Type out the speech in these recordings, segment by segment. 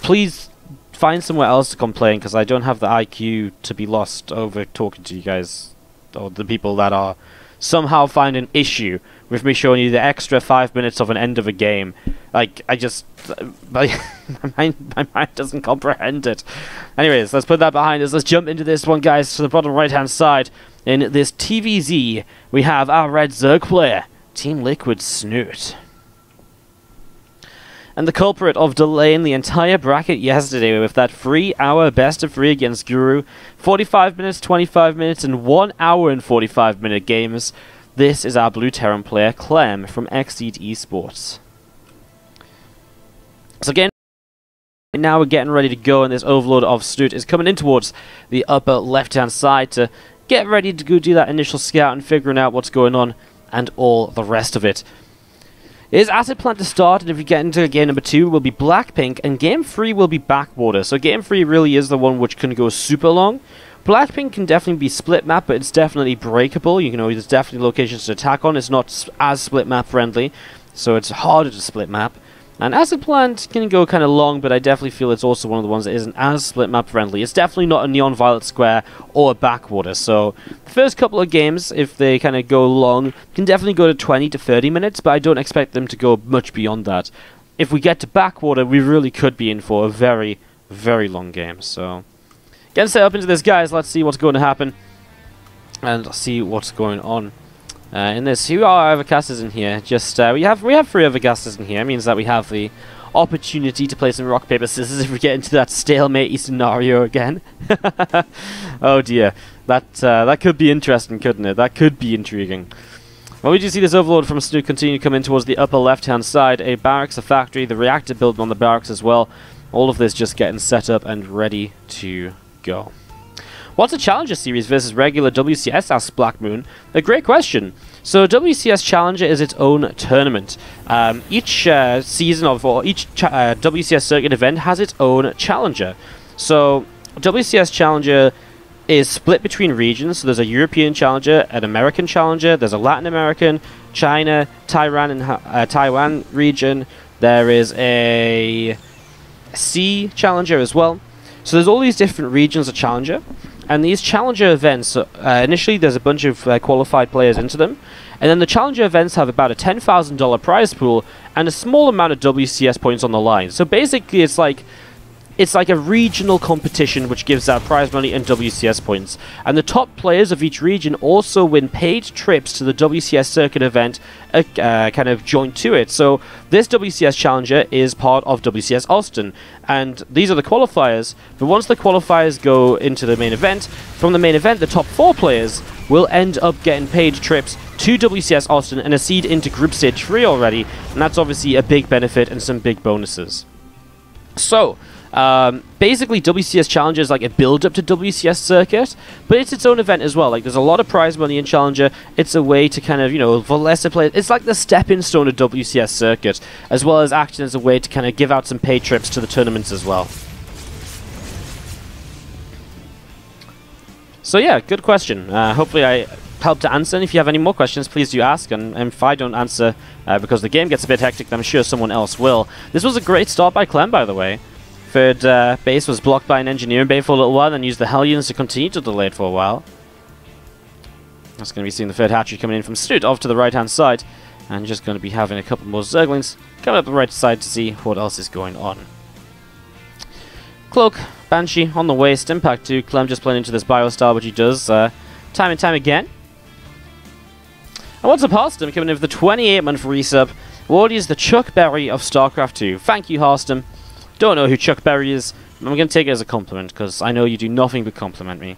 please find somewhere else to complain, because I don't have the IQ to be lost over talking to you guys, or the people that are somehow find an issue with me showing you the extra 5 minutes of an end of a game. Like, I just... my mind doesn't comprehend it. Anyways, let's put that behind us. Let's jump into this one, guys, to the bottom right-hand side. In this TVZ, we have our Red Zerg player, Team Liquid Snute. And the culprit of delaying the entire bracket yesterday with that 3-hour best of 3 against Guru, 45 minutes, 25 minutes, and 1 hour and 45-minute games. This is our Blue Terran player, Clem, from Exceed Esports. So again, now we're getting ready to go, and this overload of Snute is coming in towards the upper left-hand side to get ready to go do that initial scout and figuring out what's going on and all the rest of it. It is Acid Plant to start, and if we get into game number 2, will be Blackpink, and game 3 will be Backwater. So game 3 really is the one which can go super long. Blackpink can definitely be split map, but it's definitely breakable. You know, there's definitely locations to attack on. It's not as split map friendly, so it's harder to split map. And Acid Plant can go kind of long, but I definitely feel it's also one of the ones that isn't as split map friendly. It's definitely not a Neon Violet Square or a Backwater. So the first couple of games, if they kind of go long, can definitely go to 20 to 30 minutes, but I don't expect them to go much beyond that. If we get to Backwater, we really could be in for a very, very long game. So getting set up into this, guys. Let's see what's going to happen and see what's going on. In this, who are our other casters in here? Just we have 3 other casters in here. It means that we have the opportunity to play some rock paper scissors if we get into that stalemate scenario again. Oh dear, that could be interesting, couldn't it? That could be intriguing. Well, we do see this overload from Snute continue to come in towards the upper left-hand side. A barracks, a factory, the reactor building on the barracks as well. All of this just getting set up and ready to go. What's a Challenger series versus regular WCS? Asks Black Moon. A great question. So WCS Challenger is its own tournament. Each season of, or each WCS circuit event has its own Challenger. So WCS Challenger is split between regions. So there's a European Challenger, an American Challenger, there's a Latin American, China, Taiwan region. There is a Sea Challenger as well. So there's all these different regions of Challenger. And these Challenger events, initially there's a bunch of qualified players into them, and then the Challenger events have about a $10,000 prize pool and a small amount of WCS points on the line. So basically it's like a regional competition which gives out prize money and WCS points. And the top players of each region also win paid trips to the WCS circuit event, kind of joint to it. So this WCS Challenger is part of WCS Austin. And these are the qualifiers. But once the qualifiers go into the main event, from the main event, the top 4 players will end up getting paid trips to WCS Austin and a seed into Group Stage 3 already. And that's obviously a big benefit and some big bonuses. So basically WCS Challenger is like a build-up to WCS Circuit, but it's its own event as well. Like, there's a lot of prize money in Challenger. It's a way to kind of, you know, for lesser players, it's like the stepping stone of WCS Circuit, as well as acting as a way to kind of give out some paid trips to the tournaments as well. So yeah, good question. Hopefully I helped to answer, and if you have any more questions, please do ask, and if I don't answer because the game gets a bit hectic, then I'm sure someone else will. This was a great start by Clem, by the way. Third base was blocked by an engineering bay for a little while, then used the Hellions to continue to delay it for a while. That's going to be seeing the third hatchery coming in from Snute off to the right-hand side, and just going to be having a couple more Zerglings coming up the right side to see what else is going on. Cloak, Banshee on the waist, Impact 2, Clem just playing into this Biostar, which he does time and time again. And what's up, Harstem, coming in for the 28-month resub. Wardy is the Chuck Berry of StarCraft 2. Thank you, Harstem. Don't know who Chuck Berry is. I'm going to take it as a compliment, because I know you do nothing but compliment me.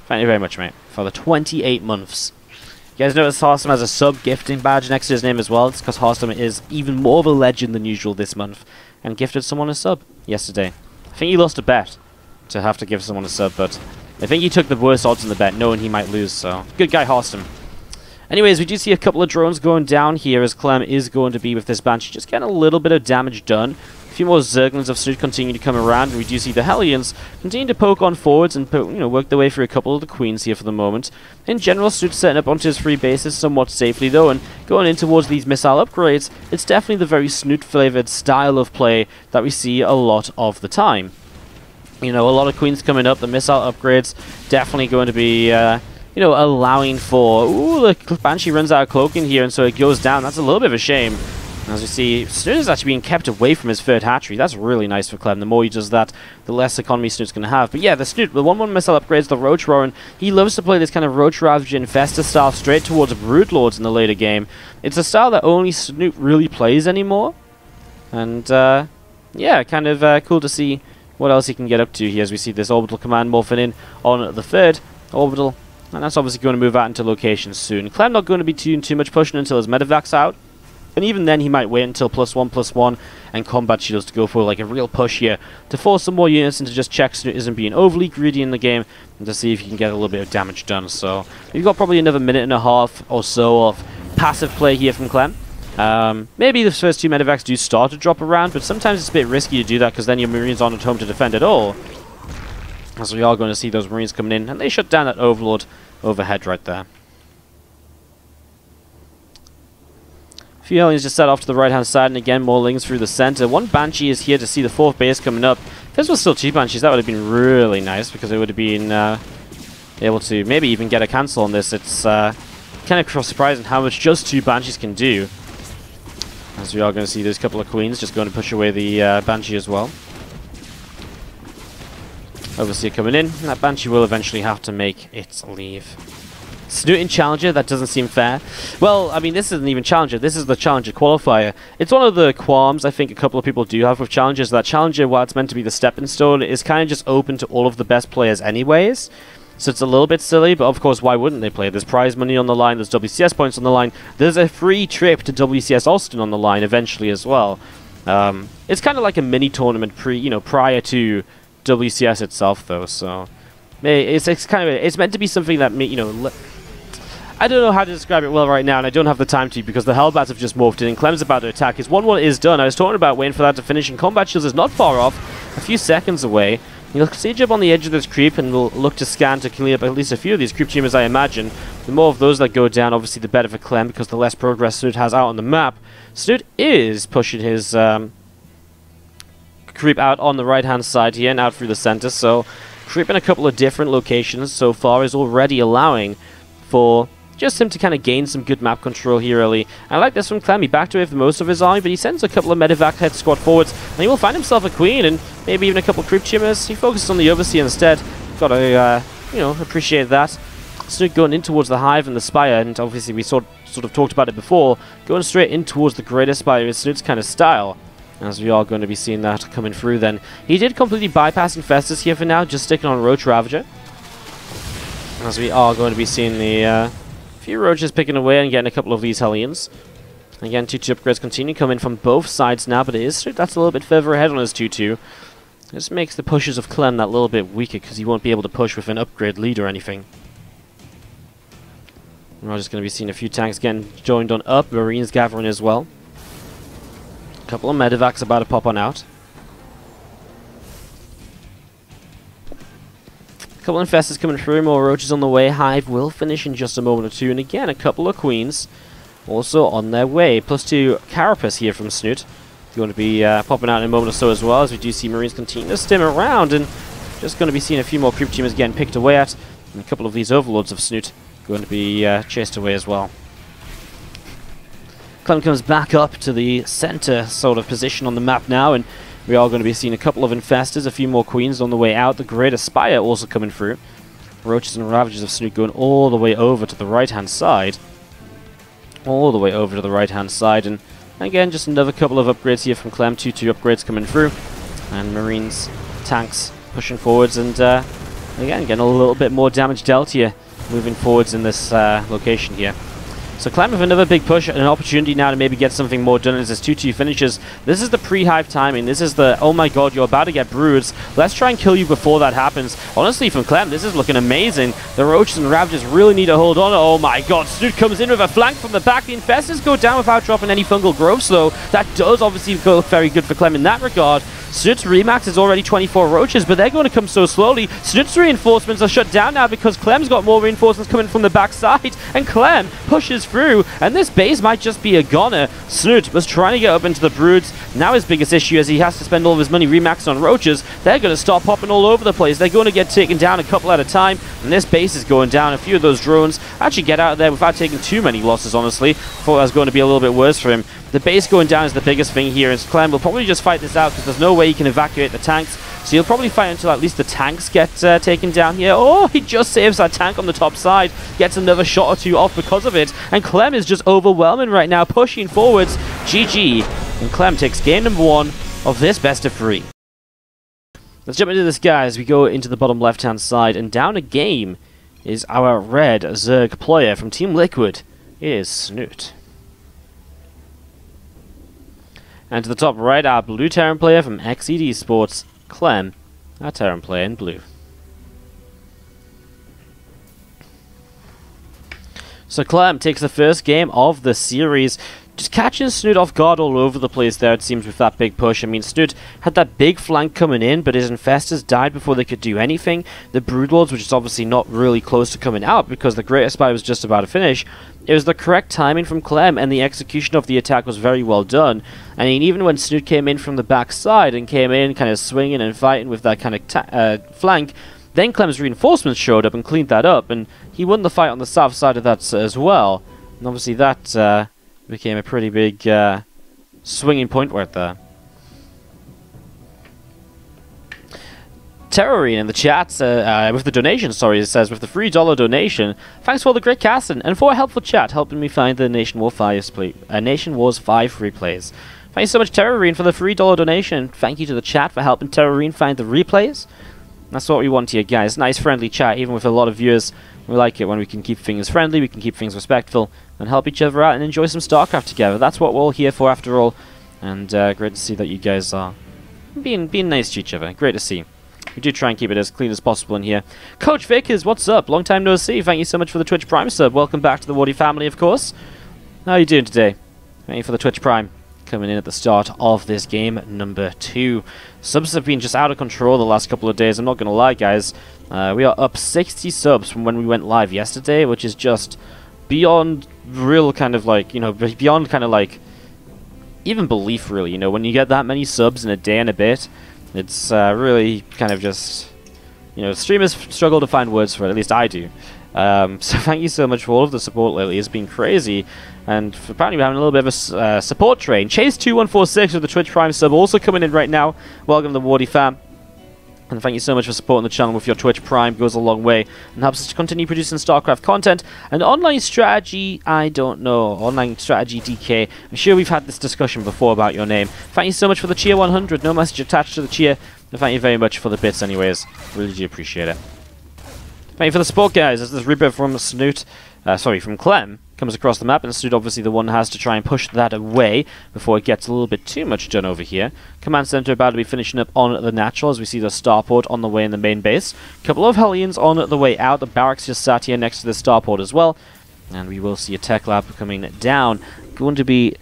Thank you very much, mate, for the 28 months. You guys notice Harstem has a sub-gifting badge next to his name as well. It's because Harstem is even more of a legend than usual this month, and gifted someone a sub yesterday. I think he lost a bet to have to give someone a sub, but I think he took the worst odds in the bet, knowing he might lose, so good guy, Harstem. Anyways, we do see a couple of drones going down here as Clem is going to be with this Banshee, just getting a little bit of damage done. A few more Zerglings of Snute continue to come around, and we do see the Hellions continue to poke on forwards and work their way through a couple of the Queens here for the moment. In general, Snute's setting up onto his free bases somewhat safely though, and going in towards these missile upgrades, it's definitely the very Snute-flavoured style of play that we see a lot of the time. A lot of Queens coming up, the missile upgrades definitely going to be, allowing for... Ooh, the Banshee runs out of cloaking here, and so it goes down. That's a little bit of a shame. As we see, Snute is actually being kept away from his third hatchery. That's really nice for Clem. The more he does that, the less economy Snute's going to have. But yeah, the Snute, the 1-1 missile upgrades, the Roach Roaring, he loves to play this kind of Roach Ravager Infestor style straight towards Brood Lords in the later game. It's a style that only Snute really plays anymore. And, yeah, kind of cool to see what else he can get up to here as we see this Orbital Command morphing in on the third Orbital. And that's obviously going to move out into locations soon. Clem not going to be doing too much pushing until his medevac's out. And even then, he might wait until +1/+1 and combat shields to go for like a real push here to force some more units and to just check Snute isn't being overly greedy in the game and to see if he can get a little bit of damage done. So we've got probably another minute and a half or so of passive play here from Clem. Maybe the first 2 medevacs do start to drop around, but sometimes it's a bit risky to do that because then your Marines aren't at home to defend at all. As we are going to see those Marines coming in, and they shut down that Overlord overhead right there. A few Hellions just set off to the right-hand side, and again, more Lings through the center. 1 Banshee is here to see the 4th base coming up. If this was still 2 Banshees, that would have been really nice, because it would have been able to maybe even get a cancel on this. It's kind of surprising how much just 2 Banshees can do. As we are going to see those couple of Queens just going to push away the Banshee as well. Overseer coming in, and that Banshee will eventually have to make its leave. Snute in Challenger, that doesn't seem fair. Well, I mean, this isn't even Challenger, this is the Challenger Qualifier. It's one of the qualms I think a couple of people do have with Challengers, that Challenger, while it's meant to be the stepping stone, is kind of just open to all of the best players anyways. So it's a little bit silly, but of course, why wouldn't they play? There's prize money on the line, there's WCS points on the line, there's a free trip to WCS Austin on the line eventually as well. It's kind of like a mini tournament prior to WCS itself, though. So it's meant to be something that I don't know how to describe it well right now, and I don't have the time to because the Hellbats have just morphed in, and Clem's about to attack. His 1-1 is done. I was talking about waiting for that to finish, and Combat Shields is not far off, a few seconds away. He'll siege up on the edge of this creep, and will look to scan to clean up at least a few of these creep tumors, I imagine. The more of those that go down, obviously, the better for Clem, because the less progress Snute has out on the map. Snute is pushing his creep out on the right-hand side here and out through the center, so creeping a couple of different locations so far is already allowing for just him to kind of gain some good map control here early. I like this from Clem. He backed away from most of his army, but he sends a couple of medevac head squad forwards, and he will find himself a Queen and maybe even a couple of creep tumors. He focuses on the Overseer instead. Got to, appreciate that. Snute going in towards the Hive and the Spire, and obviously we sort of talked about it before, going straight in towards the Greater Spire is Snute's kind of style. As we are going to be seeing that coming through then. He did completely bypass Infestors here for now, just sticking on Roach Ravager. As we are going to be seeing the few Roaches picking away and getting a couple of these Hellions. Again, 2-2 upgrades continue coming from both sides now, but it is that's a little bit further ahead on his 2-2. This makes the pushes of Clem that little bit weaker because he won't be able to push with an upgrade lead or anything. We're just going to be seeing a few tanks getting joined on up, Marines gathering as well. A couple of medevacs about to pop on out. A couple of Infestors coming through, more Roaches on the way. Hive will finish in just a moment or two, and again, a couple of Queens also on their way. +2 Carapace here from Snute. Going to be popping out in a moment or so as well, as we do see Marines continue to stim around, and just going to be seeing a few more creep teamers getting picked away at, and a couple of these Overlords of Snute going to be chased away as well. Clem comes back up to the center sort of position on the map now, and we are going to be seeing a couple of Infestors, a few more Queens on the way out, the Greater Spire also coming through. Roaches and Ravagers of Snute going all the way over to the right-hand side. All the way over to the right-hand side, and again, just another couple of upgrades here from Clem, 2-2 upgrades coming through. And Marines, tanks pushing forwards, and again, getting a little bit more damage dealt here, moving forwards in this location here. So Clem with another big push, an opportunity now to maybe get something more done as his 2-2 finishes. This is the pre-hive timing. This is the, oh my god, you're about to get brewed. Let's try and kill you before that happens. Honestly, from Clem, this is looking amazing. The Roaches and Ravagers really need to hold on. Oh my god, Snute comes in with a flank from the back. The Infestors go down without dropping any fungal growths, though. That does obviously go very good for Clem in that regard. Snute's Remax is already 24 Roaches, but they're going to come so slowly. Snute's reinforcements are shut down now because Clem's got more reinforcements coming from the backside, and Clem pushes through, and this base might just be a goner. Snute was trying to get up into the broods. Now his biggest issue is he has to spend all of his money remaxed on Roaches. They're going to start popping all over the place. They're going to get taken down a couple at a time, and this base is going down. A few of those drones actually get out of there without taking too many losses, honestly. Thought that was going to be a little bit worse for him. The base going down is the biggest thing here, and Clem will probably just fight this out because there's no way he can evacuate the tanks. So he'll probably fight until at least the tanks get taken down here. Oh, he just saves that tank on the top side, gets another shot or two off because of it, and Clem is just overwhelming right now, pushing forwards. GG, and Clem takes game number 1 of this best of 3. Let's jump into this, guys. We go into the bottom left-hand side, and down a game is our red Zerg player from Team Liquid. It is Snute. And to the top right, our blue Terran player from XED Sports, Clem, our Terran player in blue. So Clem takes the first game of the series, just catching Snute off guard all over the place there, it seems, with that big push. I mean, Snute had that big flank coming in, but his Infestors died before they could do anything. The Broodlords, which is obviously not really close to coming out because the Greater Spy was just about to finish. It was the correct timing from Clem, and the execution of the attack was very well done. I mean, even when Snute came in from the backside and came in kind of swinging and fighting with that kind of flank, then Clem's reinforcements showed up and cleaned that up, and he won the fight on the south side of that as well. And obviously that became a pretty big swinging point right there. Terrorine in the chat with the donation, sorry, it says, with the $3 donation, thanks for all the great casting and for a helpful chat helping me find the Nation Wars 5 replays. Thank you so much, Terrorine, for the $3 donation. Thank you to the chat for helping Terrorine find the replays. That's what we want here, guys. Nice, friendly chat, even with a lot of viewers. We like it when we can keep things friendly, we can keep things respectful, and help each other out and enjoy some StarCraft together. That's what we're all here for, after all. And great to see that you guys are being nice to each other. Great to see. We do try and keep it as clean as possible in here. Coach Vickers, what's up? Long time no see. Thank you so much for the Twitch Prime sub. Welcome back to the Wardy family, of course. How are you doing today? Thank you for the Twitch Prime. Coming in at the start of this game number 2. Subs have been just out of control the last couple of days. I'm not going to lie, guys. We are up 60 subs from when we went live yesterday, which is just beyond real kind of like, you know, beyond kind of like even belief, really. You know, when you get that many subs in a day and a bit, it's really kind of just, you know, streamers struggle to find words for it. At least I do. So thank you so much for all of the support lately. It's been crazy. And apparently we're having a little bit of a support train. Chase2146 with the Twitch Prime sub also coming in right now. Welcome to the Wardy fam. And thank you so much for supporting the channel with your Twitch Prime. Goes a long way and helps us to continue producing StarCraft content. And online strategy, I don't know. Online strategy DK. I'm sure we've had this discussion before about your name. Thank you so much for the cheer 100. No message attached to the cheer. And thank you very much for the bits anyways. Really do appreciate it. Thank you for the support, guys. As this Reaper from Snute, from Clem, comes across the map, and Snute obviously the one has to try and push that away before it gets a little bit too much done over here. Command Center about to be finishing up on the natural as we see the starport on the way in the main base. A couple of Hellions on the way out. The barracks just sat here next to the starport as well. And we will see a tech lab coming down. Going to be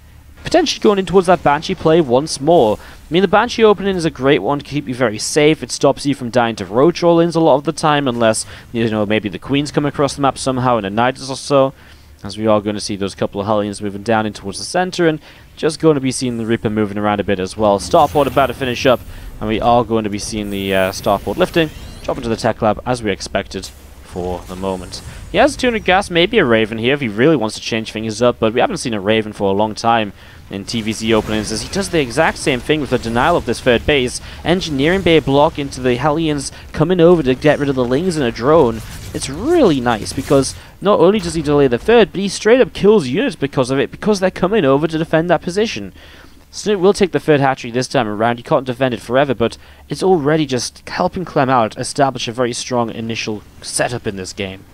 potentially going in towards that Banshee play once more. I mean, the Banshee opening is a great one to keep you very safe. It stops you from dying to roach roll-ins a lot of the time, unless, you know, maybe the Queens come across the map somehow in a night or so. As we are going to see those couple of Hellions moving down in towards the center, and just going to be seeing the Reaper moving around a bit as well. Starport about to finish up, and we are going to be seeing the Starport lifting, drop into the tech lab as we expected for the moment. He has 200 gas, maybe a Raven here if he really wants to change things up, but we haven't seen a Raven for a long time in TVZ openings, as he does the exact same thing with the denial of this third base. Engineering bay block into the Hellions coming over to get rid of the Lings in a drone. It's really nice because not only does he delay the third, but he straight up kills units because of it, because they're coming over to defend that position. Snute will take the third hatchery this time around. He can't defend it forever, but it's already just helping Clem out establish a very strong initial setup in this game.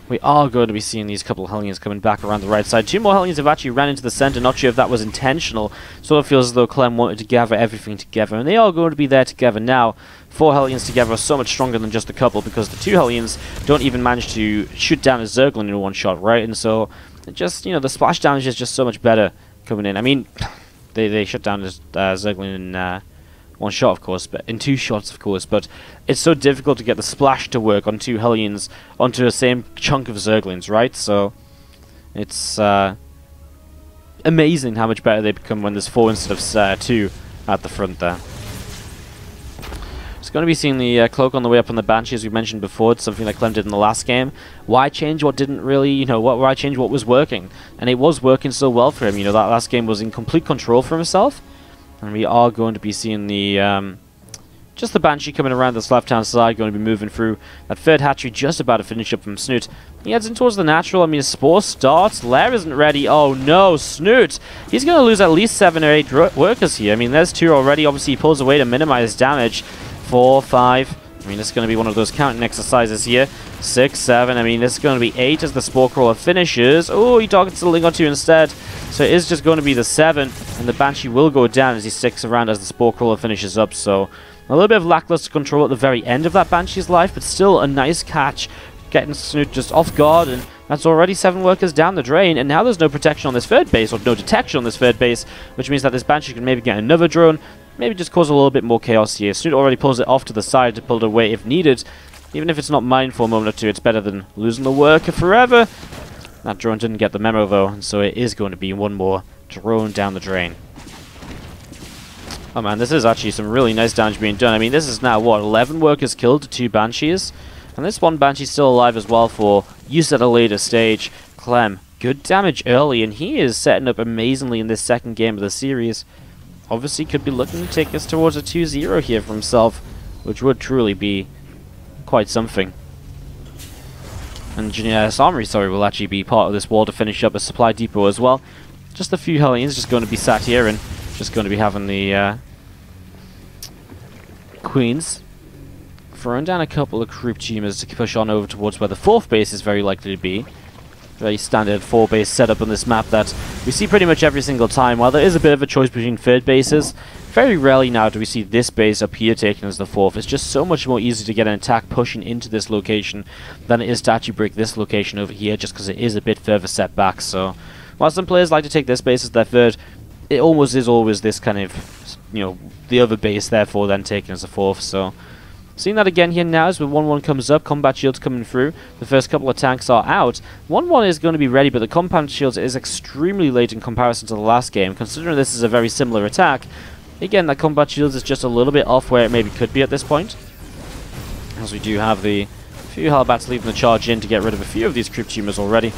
we are going to be seeing these couple of Hellions coming back around the right side. 2 more Hellions have actually ran into the center. Not sure if that was intentional. Sort of feels as though Clem wanted to gather everything together, and they are going to be there together now. 4 Hellions together are so much stronger than just a couple, because the 2 Hellions don't even manage to shoot down a Zerglin in one shot, right? And so, it just, you know, the splash damage is just so much better coming in. I mean, they shut down this Zerglin in one shot, of course, but in 2 shots, of course, but it's so difficult to get the splash to work on 2 Hellions onto the same chunk of Zerglins, right? So, it's amazing how much better they become when there's 4 instead of 2 at the front there. It's going to be seeing the Cloak on the way up on the Banshee, as we mentioned before. It's something that Clem did in the last game. Why change what didn't really, you know, why change what was working? And it was working so well for him. You know, that last game was in complete control for himself. And we are going to be seeing the just the Banshee coming around this left-hand side, going to be moving through that third hatchery, just about to finish up from Snute. He heads in towards the natural. I mean, Spore starts. Lair isn't ready. Oh no, Snute! He's going to lose at least 7 or 8 workers here. I mean, there's 2 already. Obviously, he pulls away to minimize damage. 4, 5. I mean, it's going to be one of those counting exercises here. 6, 7. I mean, this is going to be 8 as the Spore Crawler finishes. Oh, he targets the Ling on 2 instead. So it is just going to be the 7, and the Banshee will go down as he sticks around as the Spore Crawler finishes up. So a little bit of lackluster control at the very end of that Banshee's life, but still a nice catch, getting Snute just off guard, and that's already 7 workers down the drain, and now there's no protection on this third base, or no detection on this third base, which means that this Banshee can maybe get another drone, maybe just cause a little bit more chaos here. Snute already pulls it off to the side to pull it away if needed. Even if it's not mine for a moment or 2, it's better than losing the worker forever. That drone didn't get the memo though, and so it is going to be one more drone down the drain. Oh man, this is actually some really nice damage being done. I mean, this is now, what, 11 workers killed to 2 Banshees? And this one Banshee's still alive as well for use at a later stage. Clem, good damage early, and he is setting up amazingly in this second game of the series. Obviously could be looking to take us towards a 2-0 here for himself, which would truly be quite something. And Engineer's Armory, will actually be part of this wall to finish up a supply depot as well. Just a few Hellions just going to be sat here and just going to be having the Queens throwing down a couple of Creep Tumors to push on over towards where the 4th base is very likely to be. Very standard 4 base setup on this map that we see pretty much every single time. While there is a bit of a choice between 3rd bases, very rarely now do we see this base up here taken as the 4th. It's just so much more easy to get an attack pushing into this location than it is to actually break this location over here, just because it is a bit further set back. So while some players like to take this base as their 3rd, it almost is always this kind of, you know, the other base therefore then taken as a 4th. So seeing that again here now as the 1-1 comes up, combat shields coming through, the first couple of tanks are out. 1-1 is going to be ready, but the combat shields is extremely late in comparison to the last game. Considering this is a very similar attack, again, that combat shields is just a little bit off where it maybe could be at this point. As we do have the few Halbats leaving the charge in to get rid of a few of these Creep Tumors already.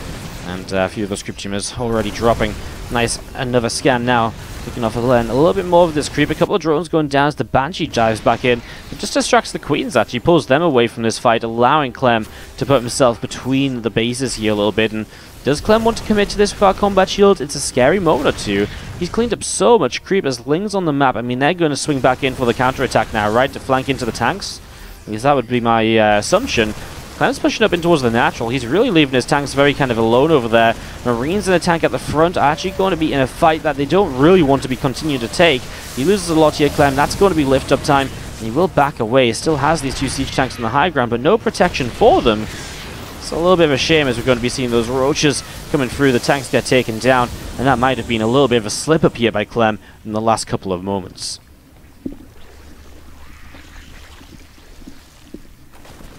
And a few of those Creep Tumors already dropping. Nice, another scan now. Kicking off a little bit more of this creep. A couple of drones going down as the Banshee dives back in. It just distracts the Queens, actually. Pulls them away from this fight, allowing Clem to put himself between the bases here a little bit. And does Clem want to commit to this without combat shield? It's a scary moment or 2. He's cleaned up so much creep as Ling's on the map. I mean, they're going to swing back in for the counter-attack now, right? To flank into the tanks. At least that would be my assumption. Clem's pushing up in towards the natural. He's really leaving his tanks very kind of alone over there. Marines in a tank at the front are actually going to be in a fight that they don't really want to be continuing to take. He loses a lot here, Clem. That's going to be lift up time. And he will back away. He still has these 2 siege tanks on the high ground, but no protection for them. It's a little bit of a shame as we're going to be seeing those roaches coming through. The tanks get taken down, and that might have been a little bit of a slip up here by Clem in the last couple of moments.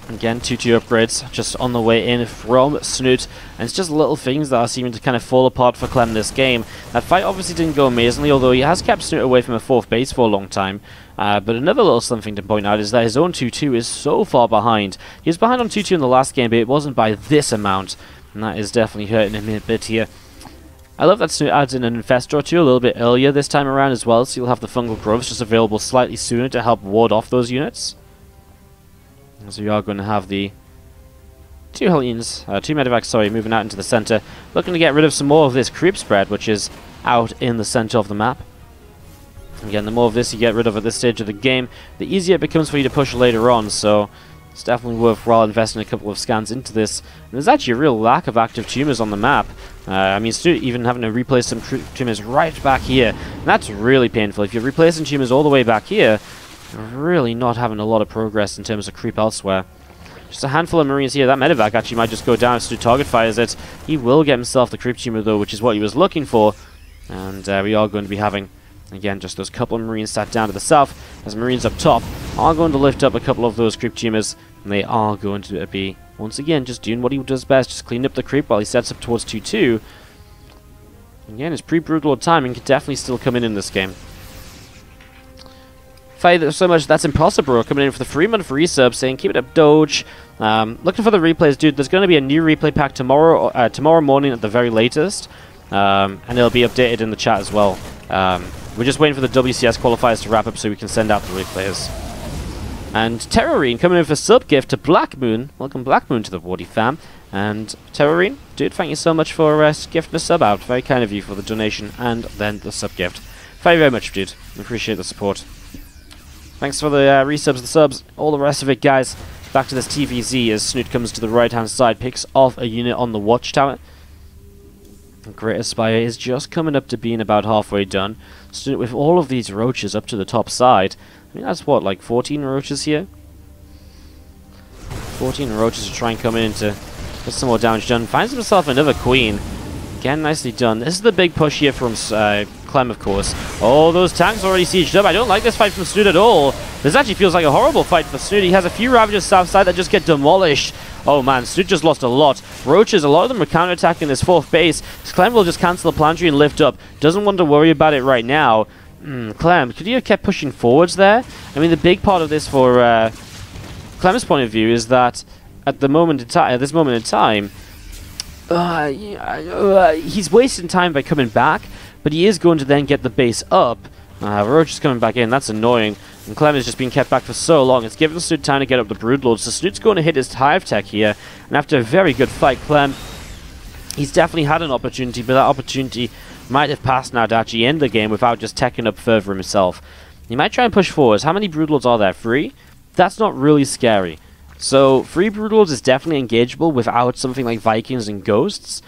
Again, 2-2 upgrades just on the way in from Snute, and it's just little things that are seeming to kind of fall apart for Clem this game. That fight obviously didn't go amazingly, although he has kept Snute away from a 4th base for a long time. But another little something to point out is that his own 2-2 is so far behind. He was behind on 2-2 in the last game, but it wasn't by this amount, and that is definitely hurting him a bit here. I love that Snute adds in an Infestor or 2 a little bit earlier this time around as well, so you'll have the Fungal Growths just available slightly sooner to help ward off those units. So we are going to have the 2 Hellions, 2 Medivacs, sorry, moving out into the center, looking to get rid of some more of this creep spread, which is out in the center of the map. Again, the more of this you get rid of at this stage of the game, the easier it becomes for you to push later on, so it's definitely worthwhile investing a couple of scans into this. And there's actually a real lack of active tumors on the map. I mean, Snute even having to replace some tumors right back here. And that's really painful. If you're replacing tumors all the way back here, you're really not having a lot of progress in terms of creep elsewhere. Just a handful of Marines here. That medevac actually might just go down if Snute target fires it. He will get himself the creep tumor though, which is what he was looking for. And we are going to be having, again, just those couple of Marines sat down to the south, as Marines up top are going to lift up a couple of those creep tumors, and they are going to be, once again, just doing what he does best, just cleaning up the creep while he sets up towards 2-2. Again, his pre-brutal timing could definitely still come in this game. Fight so much, that's impossible. Coming in for the 3-month resub, saying keep it up, Doge. Looking for the replays, dude. There's going to be a new replay pack tomorrow, tomorrow morning at the very latest, and it'll be updated in the chat as well. We're just waiting for the WCS qualifiers to wrap up so we can send out the replays. And Terrorine coming in for sub gift to Black Moon. Welcome Black Moon to the Wardy fam. And Terrorine, dude, thank you so much for gifting a sub out. Very kind of you for the donation and then the sub gift. Thank you very much, dude. Appreciate the support. Thanks for the resubs, the subs, all the rest of it, guys. Back to this TVZ as Snute comes to the right-hand side, picks off a unit on the watchtower. Great Aspire is just coming up to being about halfway done. Snute with all of these roaches up to the top side. I mean, that's what, like 14 roaches here? 14 roaches to try and come in to get some more damage done. Finds himself another queen. Again, nicely done. This is the big push here from Clem, of course. Oh, those tanks already sieged up. I don't like this fight from Snute at all. This actually feels like a horrible fight for Snute. He has a few Ravagers south side that just get demolished. Oh man, Snute just lost a lot. Roaches, a lot of them are counterattacking this fourth base. Clem will just cancel the planetary and lift up. Doesn't want to worry about it right now. Clem, could you have kept pushing forwards there? I mean, the big part of this for Clem's point of view is that at this moment in time, he's wasting time by coming back, but he is going to then get the base up. Roach is coming back in, that's annoying. And Clem is just being kept back for so long. It's given Snute time to get up the Broodlord, so Snute's going to hit his Hive Tech here. And after a very good fight, Clem, he's definitely had an opportunity, but that opportunity might have passed now to actually end the game without just teching up further himself. He might try and push forwards. How many Broodlords are there? 3? That's not really scary. So 3 Broodlords is definitely engageable without something like Vikings and Ghosts.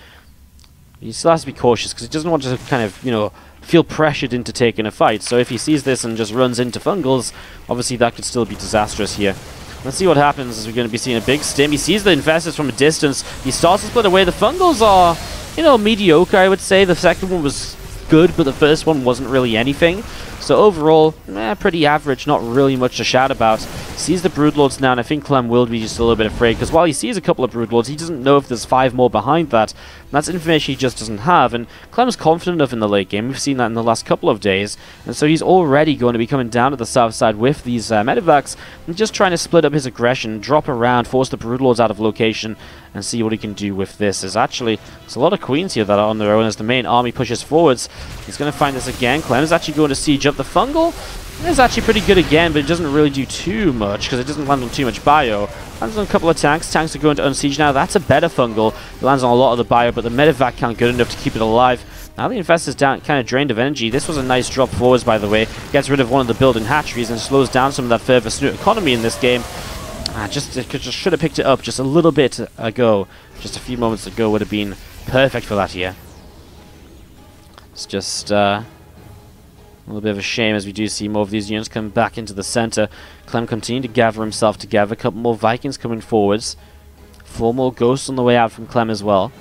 He still has to be cautious because he doesn't want to kind of, you know, feel pressured into taking a fight. So if he sees this and just runs into Fungals, obviously that could still be disastrous here. Let's see what happens as we're going to be seeing a big stim. He sees the Infestors from a distance. He starts to split away. The Fungals are, you know, mediocre, I would say. The second one was good, but the first one wasn't really anything. So overall, pretty average, not really much to shout about. Sees the Broodlords now, and I think Clem will be just a little bit afraid, because while he sees a couple of Broodlords, he doesn't know if there's 5 more behind that. And that's information he just doesn't have, and Clem's confident enough in the late game. We've seen that in the last couple of days, and so he's already going to be coming down to the south side with these medevacs, and just trying to split up his aggression, drop around, force the Broodlords out of location, and see what he can do with this. There's a lot of queens here that are on their own as the main army pushes forwards. He's going to find this again. Clem is actually going to siege up the Fungal. It's actually pretty good again, but it doesn't really do too much because it doesn't land on too much bio. Lands on a couple of tanks. Tanks are going to unsiege now. That's a better Fungal. It lands on a lot of the bio, but the medevac can't good enough to keep it alive. Now the Infestor's down, kind of drained of energy. This was a nice drop forwards, by the way. Gets rid of one of the building hatcheries and slows down some of that further Snute economy in this game. Just should have picked it up just a little bit ago. Just a few moments ago would have been perfect for that here. It's just a little bit of a shame as we do see more of these units come back into the center. Clem continuing to gather himself together. A couple more Vikings coming forwards. 4 more Ghosts on the way out from Clem as well.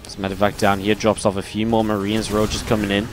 This medevac down here drops off a few more Marines. Roaches coming in.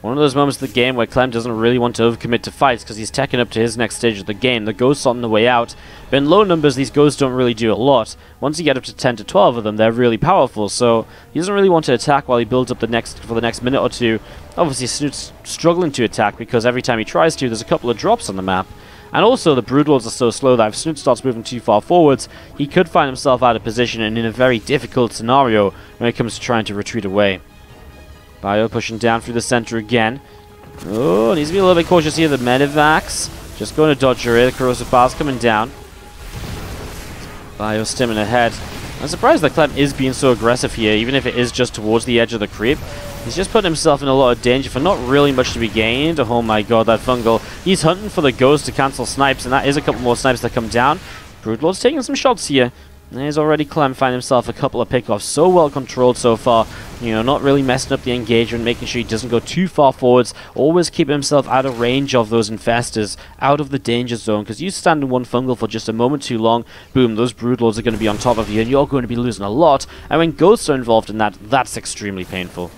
One of those moments of the game where Clem doesn't really want to overcommit to fights because he's teching up to his next stage of the game. The Ghosts on the way out. But in low numbers, these Ghosts don't really do a lot. Once you get up to 10 to 12 of them, they're really powerful. So he doesn't really want to attack while he builds up for the next minute or two. Obviously, Snute's struggling to attack because every time he tries to, there's a couple of drops on the map. And also, the Broodlords are so slow that if Snute starts moving too far forwards, he could find himself out of position and in a very difficult scenario when it comes to trying to retreat away. Bio pushing down through the center again. Oh, needs to be a little bit cautious here. The medevacs just going to dodge her. The corrosive bars coming down. Bio stimming ahead. I'm surprised that Clem is being so aggressive here, even if it is just towards the edge of the creep. He's just putting himself in a lot of danger for not really much to be gained. Oh my god, that fungal. He's hunting for the ghost to cancel snipes, and that is a couple more snipes that come down. Broodlord's taking some shots here. There's already Clem finding himself a couple of pickoffs. So well controlled so far. You know, not really messing up the engagement, making sure he doesn't go too far forwards. Always keeping himself out of range of those infestors, out of the danger zone. Because you stand in one fungal for just a moment too long, boom, those Broodlords are going to be on top of you, and you're going to be losing a lot. And when ghosts are involved in that, that's extremely painful.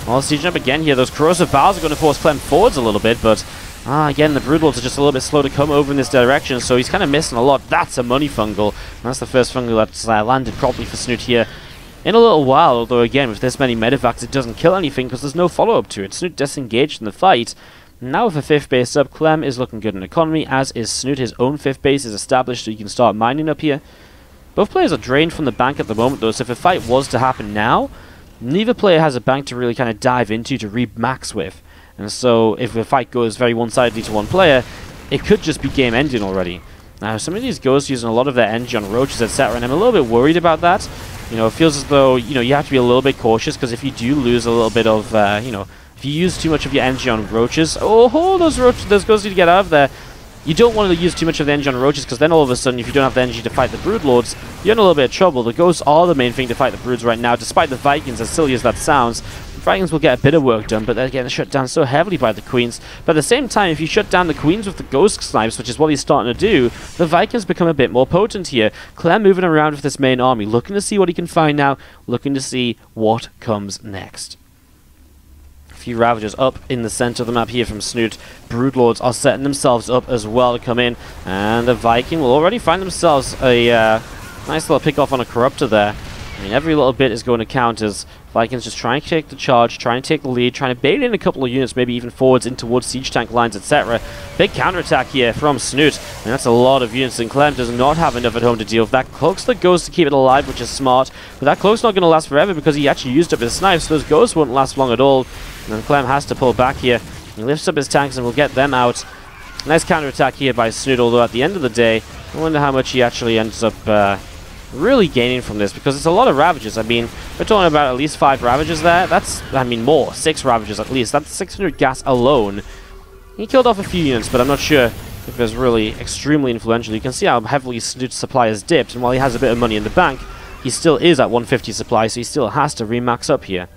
Well, sieging up again here. Those corrosive bowels are going to force Clem forwards a little bit, but again, the Broodlords are just a little bit slow to come over in this direction, so he's kind of missing a lot. That's a money fungal. And that's the first fungal that's landed properly for Snute here in a little while, although again, with this many medevacs, it doesn't kill anything because there's no follow-up to it. Snute disengaged in the fight. Now with a 5th base up, Clem is looking good in economy, as is Snute. His own 5th base is established, so you can start mining up here. Both players are drained from the bank at the moment, though, so if a fight was to happen now, neither player has a bank to really kind of dive into to re-max with. And so if the fight goes very one-sidedly to one player, it could just be game ending already. Now, some of these ghosts using a lot of their energy on roaches, etc., and I'm a little bit worried about that. You know, it feels as though, you know, you have to be a little bit cautious, because if you do lose a little bit of, you know, if you use too much of your energy on roaches, those ghosts need to get out of there. You don't want to use too much of the energy on roaches, because then all of a sudden, if you don't have the energy to fight the Broodlords, you're in a little bit of trouble. The ghosts are the main thing to fight the Broods right now, despite the Vikings, as silly as that sounds. The Vikings will get a bit of work done, but they're getting shut down so heavily by the Queens. But at the same time, if you shut down the Queens with the Ghost Snipes, which is what he's starting to do, the Vikings become a bit more potent here. Clem moving around with this main army, looking to see what he can find now, looking to see what comes next. Few Ravagers up in the center of the map here from Snute. Broodlords are setting themselves up as well to come in, and the Viking will already find themselves a nice little pick off on a Corruptor there. I mean, every little bit is going to count as Vikings just trying to take the charge, trying to take the lead, trying to bait in a couple of units, maybe even forwards in towards siege tank lines, etc. Big counterattack here from Snute, and that's a lot of units, and Clem does not have enough at home to deal with that. Cloaks the Ghost to keep it alive, which is smart, but that Cloak's not going to last forever because he actually used up his snipes, so those Ghosts won't last long at all, and then Clem has to pull back here. He lifts up his tanks and will get them out. Nice counterattack here by Snute, although at the end of the day, I wonder how much he actually ends up really gaining from this, because it's a lot of Ravagers. I mean, we're talking about at least 5 Ravagers there. That's, I mean, more. 6 Ravagers at least. That's 600 gas alone. He killed off a few units, but I'm not sure if it was really extremely influential. You can see how heavily Snute's supply has dipped, and while he has a bit of money in the bank, he still is at 150 supply, so he still has to remax up here.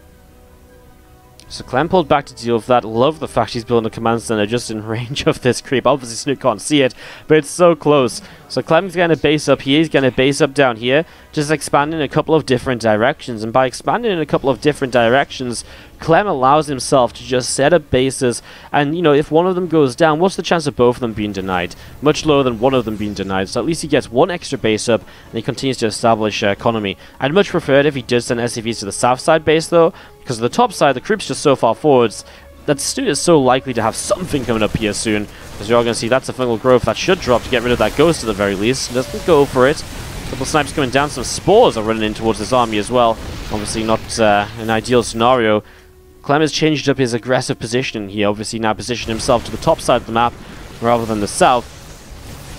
So Clem pulled back to deal with that. Love the fact he's building a command center just in range of this creep. Obviously Snute can't see it, but it's so close. So Clem's getting a base up here, he's getting a base up down here, just expanding in a couple of different directions. And by expanding in a couple of different directions, Clem allows himself to just set up bases, and you know, if one of them goes down, what's the chance of both of them being denied? Much lower than one of them being denied, so at least he gets one extra base up, and he continues to establish economy. I'd much prefer it if he did send SCVs to the south side base though, because the top side, the creep's just so far forwards, that Snute is so likely to have something coming up here soon, as you're all going to see. That's a fungal growth that should drop to get rid of that ghost at the very least. Doesn't go for it. Couple snipes coming down, some spores are running in towards this army as well. Obviously not an ideal scenario. Clem has changed up his aggressive position here, obviously now positioned himself to the top side of the map rather than the south.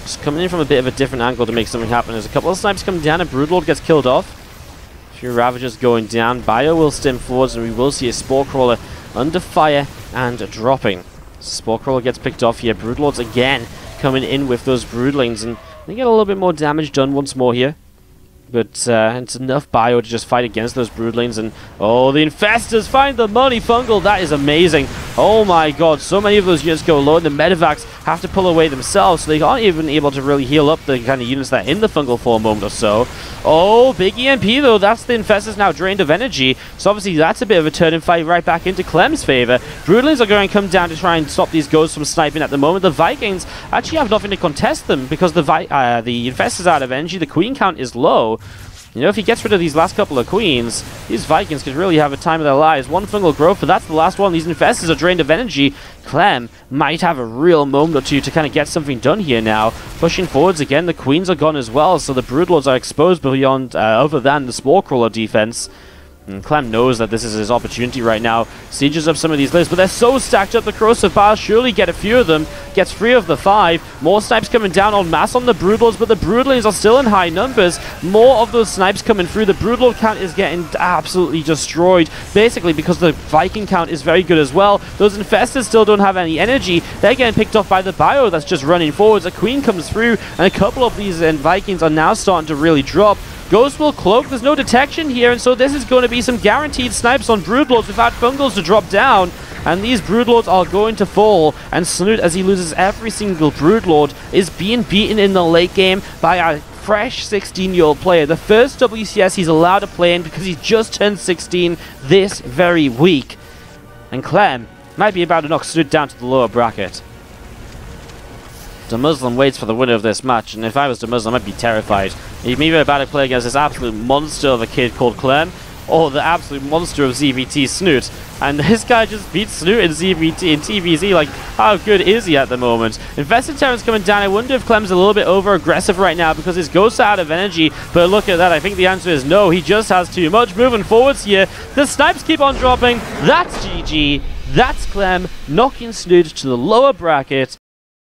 Just coming in from a bit of a different angle to make something happen. There's a couple of snipes coming down and Broodlord gets killed off. A few Ravagers going down. Bio will stem forwards and we will see a Spore Crawler under fire and dropping. Spore Crawler gets picked off here. Broodlords again coming in with those Broodlings, and they get a little bit more damage done once more here. But it's enough bio to just fight against those Broodlings. And oh, the Infestors find the money fungal. That is amazing. Oh my god, so many of those units go low, and the medevacs have to pull away themselves, so they aren't even able to really heal up the kind of units that are in the fungal for a moment or so. Oh, big EMP though. That's the Infestors now drained of energy. So obviously that's a bit of a turn and fight right back into Clem's favor. Broodlings are going to come down to try and stop these ghosts from sniping at the moment. The Vikings actually have nothing to contest them because the Infestors are out of energy. The queen count is low. You know, if he gets rid of these last couple of queens, these Vikings could really have a time of their lives. One fungal growth, but that's the last one. These Infestors are drained of energy. Clem might have a real moment or two to kind of get something done here now. Pushing forwards again, the queens are gone as well, so the Broodlords are exposed beyond, other than the Spore Crawler defense. And Clem knows that this is his opportunity right now. Sieges up some of these lists, but they're so stacked up. The corrosive bars surely get a few of them. Gets 3 of the 5. More snipes coming down en masse on the Broodlords, but the Broodlings are still in high numbers. More of those snipes coming through. The Broodlord count is getting absolutely destroyed, basically because the Viking count is very good as well. Those Infestors still don't have any energy. They're getting picked off by the Bio that's just running forwards. A Queen comes through, and a couple of these Vikings are now starting to really drop. Ghost will cloak, there's no detection here, and so this is going to be some guaranteed snipes on Broodlords without Fungals to drop down, and these Broodlords are going to fall, and Snute, as he loses every single Broodlord, is being beaten in the late game by a fresh 16-year-old player. The first WCS he's allowed to play in because he's just turned 16 this very week. And Clem might be about to knock Snute down to the lower bracket. The Muslim waits for the winner of this match, and if I was the Muslim, I'd be terrified. He'd either about to play against this absolute monster of a kid called Clem, or the absolute monster of ZvT Snute. And this guy just beats Snute in ZvT and TVZ. Like, how good is he at the moment? Infested Terran's coming down. I wonder if Clem's a little bit over-aggressive right now because his ghosts are out of energy. But look at that. I think the answer is no. He just has too much. Moving forwards here. The snipes keep on dropping. That's GG. That's Clem knocking Snute to the lower bracket.